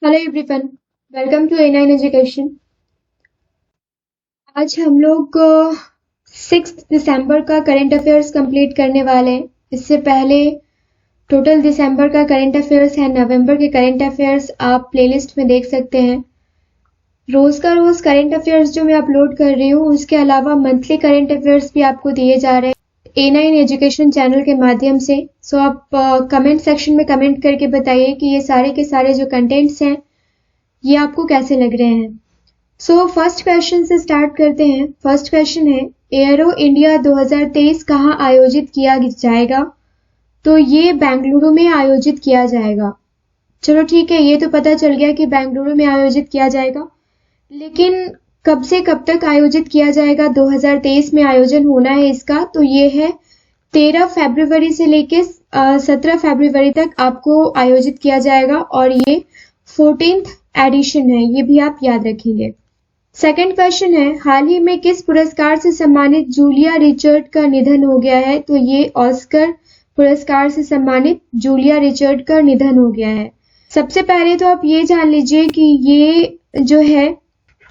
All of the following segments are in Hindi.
Hello everyone, welcome to A9 education. आज हम लोग 6 दिसंबर का करंट अफेयर्स कंप्लीट करने वाले हैं। इससे पहले टोटल दिसंबर का करंट अफेयर्स है, नवंबर के करंट अफेयर्स आप प्लेलिस्ट में देख सकते हैं। रोज का रोज करंट अफेयर्स जो मैं अपलोड कर रही हूँ, उसके अलावा मंथली करंट अफेयर्स भी आपको दिए जा रहे हैं A9 एजुकेशन चैनल के माध्यम से। सो आप कमेंट सेक्शन में कमेंट करके बताइए कि ये सारे के सारे जो कंटेंट्स हैं ये आपको कैसे लग रहे हैं। सो फर्स्ट क्वेश्चन से स्टार्ट करते हैं। फर्स्ट क्वेश्चन है, एयरो इंडिया 2023 कहाँ आयोजित किया जाएगा? तो ये बेंगलुरु में आयोजित किया जाएगा। चलो ठीक है, ये तो पता चल गया कि बेंगलुरु में आयोजित किया जाएगा, लेकिन कब से कब तक आयोजित किया जाएगा? 2023 में आयोजन होना है इसका, तो ये है 13 फरवरी से लेके 17 फरवरी तक आपको आयोजित किया जाएगा और ये 14th एडिशन है, ये भी आप याद रखेंगे। सेकंड क्वेश्चन है, हाल ही में किस पुरस्कार से सम्मानित जूलिया रिचर्ड का निधन हो गया है? तो ये ऑस्कर पुरस्कार से सम्मानित जूलिया रिचर्ड का निधन हो गया है। सबसे पहले तो आप ये जान लीजिए कि ये जो है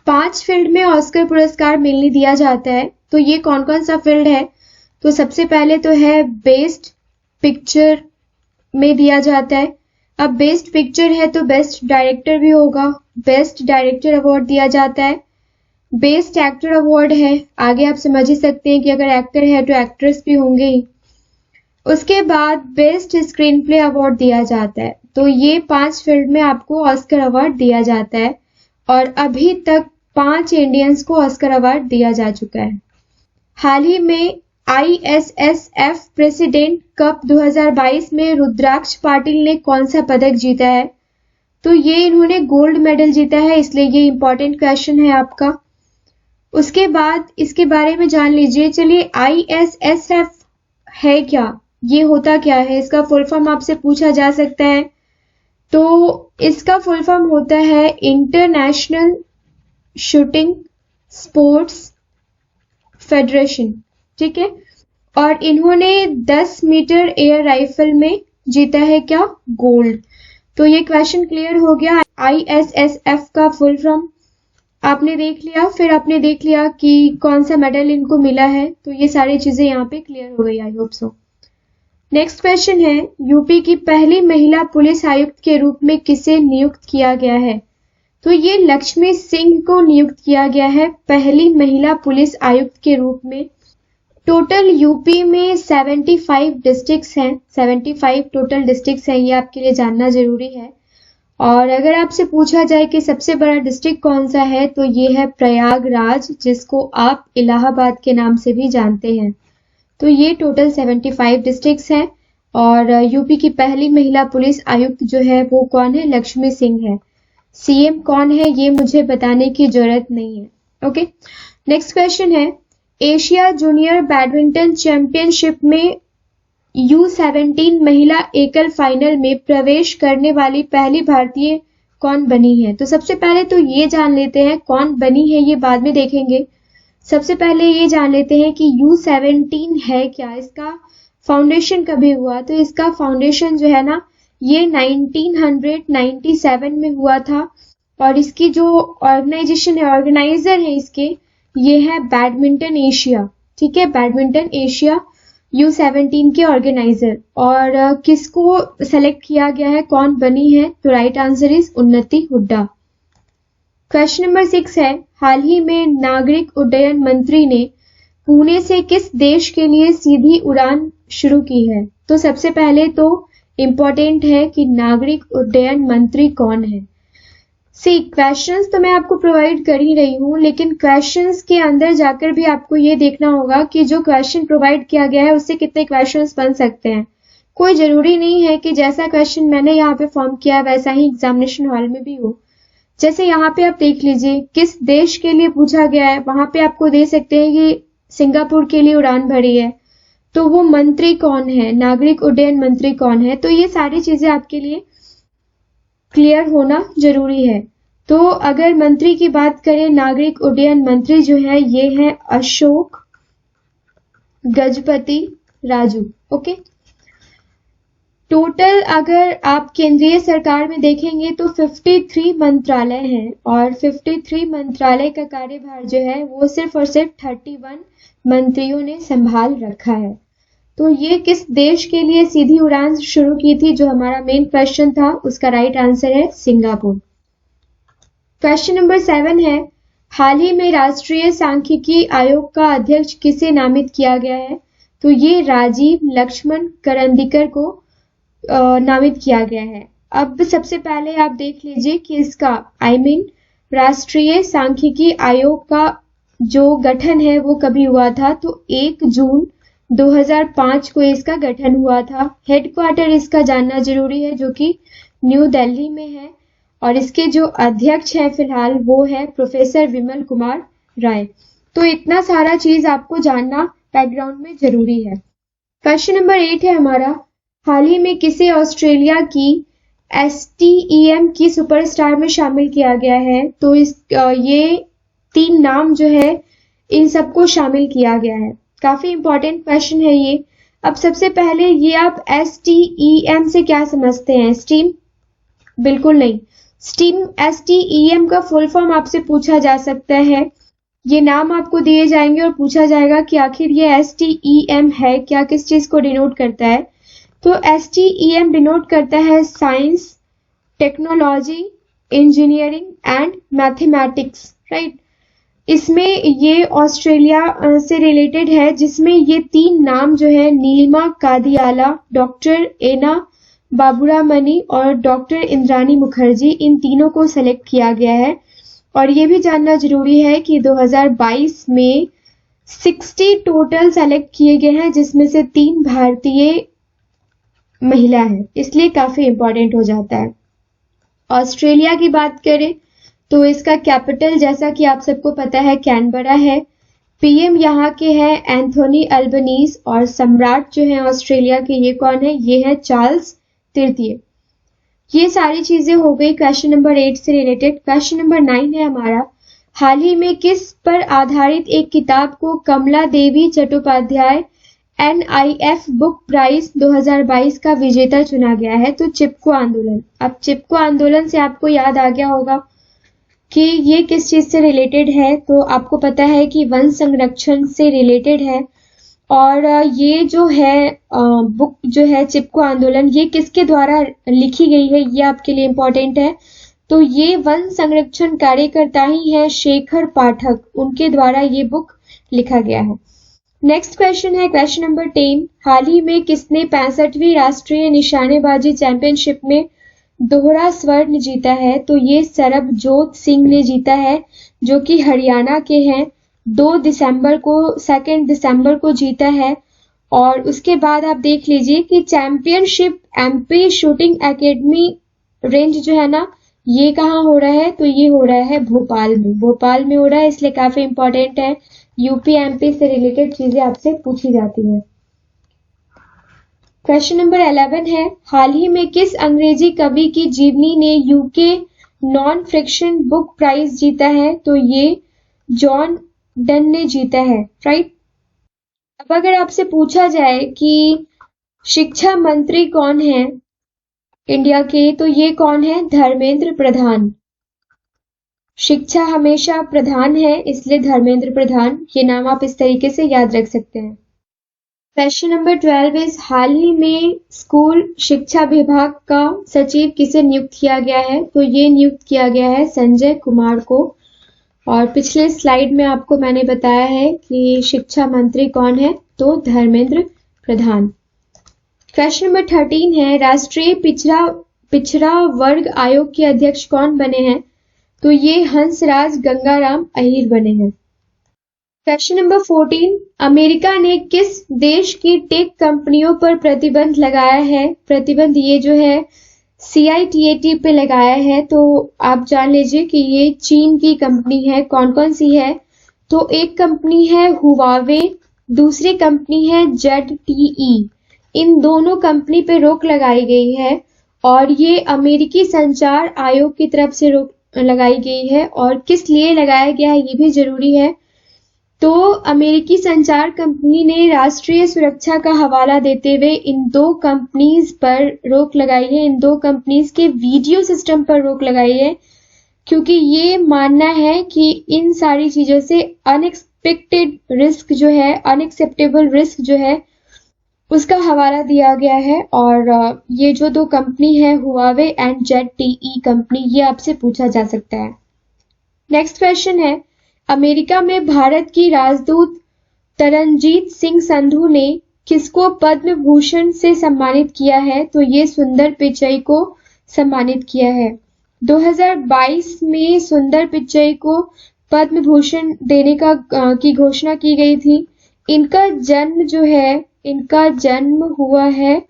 5 फील्ड में ऑस्कर पुरस्कार मिलने दिया जाता है। तो ये कौन कौन सा फील्ड है? तो सबसे पहले तो है बेस्ट पिक्चर में दिया जाता है। अब बेस्ट पिक्चर है तो बेस्ट डायरेक्टर भी होगा, बेस्ट डायरेक्टर अवार्ड दिया जाता है। बेस्ट एक्टर अवार्ड है, आगे आप समझ ही सकते हैं कि अगर एक्टर है तो एक्ट्रेस भी होंगे ही। उसके बाद बेस्ट स्क्रीन प्ले अवार्ड दिया जाता है। तो ये 5 फील्ड में आपको ऑस्कर अवार्ड दिया जाता है और अभी तक 5 इंडियंस को ऑस्कर अवार्ड दिया जा चुका है। हाल ही में ISSF प्रेसिडेंट कप 2022 में रुद्राक्ष पाटिल ने कौन सा पदक जीता है? तो ये इन्होंने गोल्ड मेडल जीता है, इसलिए ये इंपॉर्टेंट क्वेश्चन है आपका। उसके बाद इसके बारे में जान लीजिए। चलिए, ISSF है क्या, ये होता क्या है, इसका फुल फॉर्म आपसे पूछा जा सकता है। तो इसका फुल फॉर्म होता है इंटरनेशनल शूटिंग स्पोर्ट्स फेडरेशन, ठीक है। और इन्होंने 10 मीटर एयर राइफल में जीता है क्या? गोल्ड। तो ये क्वेश्चन क्लियर हो गया। ISSF का फुल फॉर्म आपने देख लिया, फिर आपने देख लिया कि कौन सा मेडल इनको मिला है, तो ये सारी चीजें यहाँ पे क्लियर हो गई। I hope so. Next question है, यूपी की पहली महिला पुलिस आयुक्त के रूप में किसे नियुक्त किया गया है? तो ये लक्ष्मी सिंह को नियुक्त किया गया है पहली महिला पुलिस आयुक्त के रूप में। टोटल यूपी में 75 डिस्ट्रिक्ट्स हैं, 75 टोटल डिस्ट्रिक्ट्स हैं, ये आपके लिए जानना जरूरी है। और अगर आपसे पूछा जाए कि सबसे बड़ा डिस्ट्रिक्ट कौन सा है, तो ये है प्रयागराज, जिसको आप इलाहाबाद के नाम से भी जानते हैं। तो ये टोटल 75 डिस्ट्रिक्ट्स हैं और यूपी की पहली महिला पुलिस आयुक्त जो है वो कौन है? लक्ष्मी सिंह है। CM कौन है ये मुझे बताने की जरूरत नहीं है। ओके, नेक्स्ट क्वेश्चन है, एशिया जूनियर बैडमिंटन चैंपियनशिप में U17 महिला एकल फाइनल में प्रवेश करने वाली पहली भारतीय कौन बनी है? तो सबसे पहले तो ये जान लेते हैं कौन बनी है, ये बाद में देखेंगे। सबसे पहले ये जान लेते हैं कि U17 है क्या, इसका फाउंडेशन कभी हुआ? तो इसका फाउंडेशन जो है ना, ये 1997 में हुआ था और इसकी जो ऑर्गेनाइजेशन है, ऑर्गेनाइजर है इसके, ये है बैडमिंटन एशिया, ठीक है। बैडमिंटन एशिया U17 के ऑर्गेनाइजर। और किसको सेलेक्ट किया गया है, कौन बनी है? तो राइट आंसर इज उन्नति हुड्डा। क्वेश्चन नंबर 6 है, हाल ही में नागरिक उड्डयन मंत्री ने पुणे से किस देश के लिए सीधी उड़ान शुरू की है? तो सबसे पहले तो इम्पोर्टेंट है कि नागरिक उड्डयन मंत्री कौन है। क्वेश्चंस तो मैं आपको प्रोवाइड कर ही रही हूँ, लेकिन क्वेश्चंस के अंदर जाकर भी आपको ये देखना होगा कि जो क्वेश्चन प्रोवाइड किया गया है उससे कितने क्वेश्चंस बन सकते हैं। कोई जरूरी नहीं है कि जैसा क्वेश्चन मैंने यहाँ पे फॉर्म किया वैसा ही एग्जामिनेशन हॉल में भी हो। जैसे यहाँ पे आप देख लीजिए किस देश के लिए पूछा गया है, वहां पे आपको दे सकते हैं कि सिंगापुर के लिए उड़ान भरी है, तो वो मंत्री कौन है, नागरिक उड्डयन मंत्री कौन है। तो ये सारी चीजें आपके लिए क्लियर होना जरूरी है। तो अगर मंत्री की बात करें, नागरिक उड्डयन मंत्री जो है ये है अशोक गजपति राजू। ओके, टोटल अगर आप केंद्रीय सरकार में देखेंगे तो 53 मंत्रालय हैं और 53 मंत्रालय का कार्यभार जो है वो सिर्फ और सिर्फ 31 मंत्रियों ने संभाल रखा है। तो ये किस देश के लिए सीधी उड़ान शुरू की थी, जो हमारा मेन क्वेश्चन था, उसका राइट आंसर है सिंगापुर। क्वेश्चन नंबर 7 है, हाल ही में राष्ट्रीय सांख्यिकी आयोग का अध्यक्ष किसे नामित किया गया है? तो ये राजीव लक्ष्मण करंदीकर को नामित किया गया है। अब सबसे पहले आप देख लीजिए कि इसका राष्ट्रीय सांख्यिकी आयोग का जो गठन है वो कभी हुआ था, तो 1 जून 2005 को इसका गठन हुआ था। हेडक्वार्टर इसका जानना जरूरी है, जो कि न्यू दिल्ली में है, और इसके जो अध्यक्ष हैं फिलहाल वो है प्रोफेसर विमल कुमार राय। तो इतना सारा चीज आपको जानना बैकग्राउंड में जरूरी है। क्वेश्चन नंबर 8 है हमारा, हाल ही में किसे ऑस्ट्रेलिया की STEM की सुपरस्टार में शामिल किया गया है? तो ये 3 नाम जो है इन सबको शामिल किया गया है। काफी इंपॉर्टेंट क्वेश्चन है ये। अब सबसे पहले ये आप STEM से क्या समझते हैं? स्टीम? बिल्कुल नहीं। STEM का फुल फॉर्म आपसे पूछा जा सकता है। ये नाम आपको दिए जाएंगे और पूछा जाएगा कि आखिर ये STEM है क्या, किस चीज को डिनोट करता है? तो STEM डिनोट करता है science, technology, engineering and mathematics, right. इसमें ये ऑस्ट्रेलिया से रिलेटेड है, जिसमें ये 3 नाम जो है नीलिमा कादियाला, डॉक्टर एना बाबुरामनी और डॉक्टर इंद्रानी मुखर्जी, इन तीनों को सेलेक्ट किया गया है। और ये भी जानना जरूरी है कि 2022 में 60 टोटल सेलेक्ट किए गए हैं, जिसमें से 3 भारतीय महिला है, इसलिए काफी इंपॉर्टेंट हो जाता है। ऑस्ट्रेलिया की बात करें तो इसका कैपिटल, जैसा कि आप सबको पता है, कैनबरा है। PM यहाँ के हैं एंथोनी अल्बनीज, और सम्राट जो है ऑस्ट्रेलिया के, ये कौन है? ये है चार्ल्स तृतीय। ये सारी चीजें हो गई क्वेश्चन नंबर 8 से रिलेटेड। क्वेश्चन नंबर 9 है हमारा, हाल ही में किस पर आधारित एक किताब को कमला देवी चट्टोपाध्याय NIF बुक प्राइज 2022 का विजेता चुना गया है? तो चिपको आंदोलन। अब चिपको आंदोलन से आपको याद आ गया होगा कि ये किस चीज से रिलेटेड है। तो आपको पता है कि वन संरक्षण से रिलेटेड है, और ये जो है बुक जो है चिपको आंदोलन, ये किसके द्वारा लिखी गई है, ये आपके लिए इम्पोर्टेंट है। तो ये वन संरक्षण कार्यकर्ता ही है शेखर पाठक, उनके द्वारा ये बुक लिखा गया है। नेक्स्ट क्वेश्चन है क्वेश्चन नंबर 10, हाल ही में किसने 65वीं राष्ट्रीय निशानेबाजी चैंपियनशिप में दोहरा स्वर्ण जीता है? तो ये सरबजोत सिंह ने जीता है, जो कि हरियाणा के हैं। 2 दिसंबर को जीता है। और उसके बाद आप देख लीजिए कि championship MP shooting academy range जो है ना, ये कहाँ हो रहा है? तो ये हो रहा है भोपाल में हो रहा है, इसलिए काफी इंपॉर्टेंट है। UP MP से रिलेटेड चीजें आपसे पूछी जाती हैं। क्वेश्चन नंबर 11 है, हाल ही में किस अंग्रेजी कवि की जीवनी ने UK non fiction book prize जीता है? तो ये जॉन डन ने जीता है, राइट। अब अगर आपसे पूछा जाए कि शिक्षा मंत्री कौन है इंडिया के, तो ये कौन है? धर्मेंद्र प्रधान। शिक्षा हमेशा प्रधान है, इसलिए धर्मेंद्र प्रधान, ये नाम आप इस तरीके से याद रख सकते हैं। क्वेश्चन नंबर 12 इज, हाल ही में स्कूल शिक्षा विभाग का सचिव किसे नियुक्त किया गया है? तो ये नियुक्त किया गया है संजय कुमार को। और पिछले स्लाइड में आपको मैंने बताया है कि शिक्षा मंत्री कौन है, तो धर्मेंद्र प्रधान। क्वेश्चन नंबर 13 है, राष्ट्रीय पिछड़ा वर्ग आयोग के अध्यक्ष कौन बने हैं? तो ये हंसराज गंगाराम अहीर बने हैं। क्वेश्चन नंबर 14, अमेरिका ने किस देश की टेक कंपनियों पर प्रतिबंध लगाया है? प्रतिबंध ये जो है CITAT पे लगाया है। तो आप जान लीजिए कि ये चीन की कंपनी है। कौन कौन सी है? तो एक कंपनी है हुवावे, दूसरी कंपनी है ZTE। इन दोनों कंपनी पे रोक लगाई गई है, और ये अमेरिकी संचार आयोग की तरफ से रोक लगाई गई है। और किस लिए लगाया गया है ये भी जरूरी है। तो अमेरिकी संचार कंपनी ने राष्ट्रीय सुरक्षा का हवाला देते हुए इन 2 कंपनीज पर रोक लगाई है, इन 2 कंपनीज के वीडियो सिस्टम पर रोक लगाई है, क्योंकि ये मानना है कि इन सारी चीजों से अनएक्सपेक्टेड रिस्क जो है, अनएक्सेप्टेबल रिस्क जो है, उसका हवाला दिया गया है। और ये जो 2 कंपनी है, हुआवे एंड ZTE कंपनी, ये आपसे पूछा जा सकता है। नेक्स्ट क्वेश्चन है, अमेरिका में भारत की राजदूत तरनजीत सिंह संधू ने किसको पद्म भूषण से सम्मानित किया है? तो ये सुंदर पिचई को सम्मानित किया है। 2022 में सुंदर पिचई को पद्म भूषण देने की घोषणा की गई थी। इनका जन्म हुआ है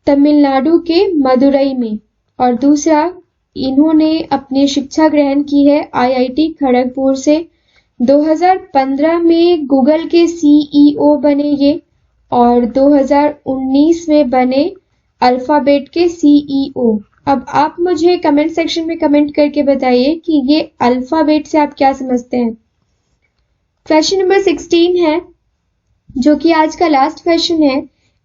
तमिलनाडु के मदुरई में, और दूसरा, इन्होंने अपनी शिक्षा ग्रहण की है IIT खड़गपुर से। 2015 में गूगल के CEO बने ये, और 2019 में बने अल्फाबेट के CEO। अब आप मुझे कमेंट सेक्शन में कमेंट करके बताइए कि ये अल्फाबेट से आप क्या समझते हैं। क्वेश्चन नंबर 16 है, जो कि आज का लास्ट क्वेश्चन है।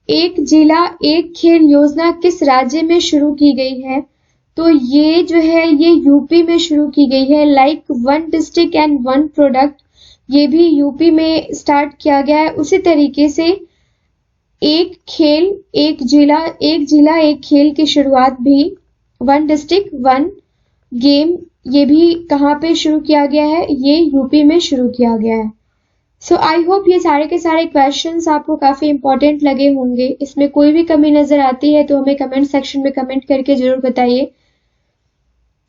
एक जिला एक खेल योजना किस राज्य में शुरू की गई है? तो ये जो है, ये यूपी में शुरू की गई है। लाइक 1 डिस्ट्रिक्ट एंड 1 प्रोडक्ट, ये भी यूपी में स्टार्ट किया गया है। उसी तरीके से एक जिला एक खेल की शुरुआत भी 1 डिस्ट्रिक्ट 1 गेम, ये भी कहाँ पे शुरू किया गया है? ये यूपी में शुरू किया गया है। सो आई होप ये सारे के सारे क्वेश्चंस आपको काफी इंपॉर्टेंट लगे होंगे। इसमें कोई भी कमी नजर आती है तो हमें कमेंट सेक्शन में कमेंट करके जरूर बताइए,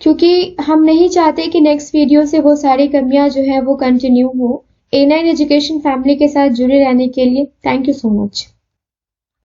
क्योंकि हम नहीं चाहते कि नेक्स्ट वीडियो से वो सारी कमियां जो है वो कंटिन्यू हो। A9 एजुकेशन फैमिली के साथ जुड़े रहने के लिए थैंक यू सो मच।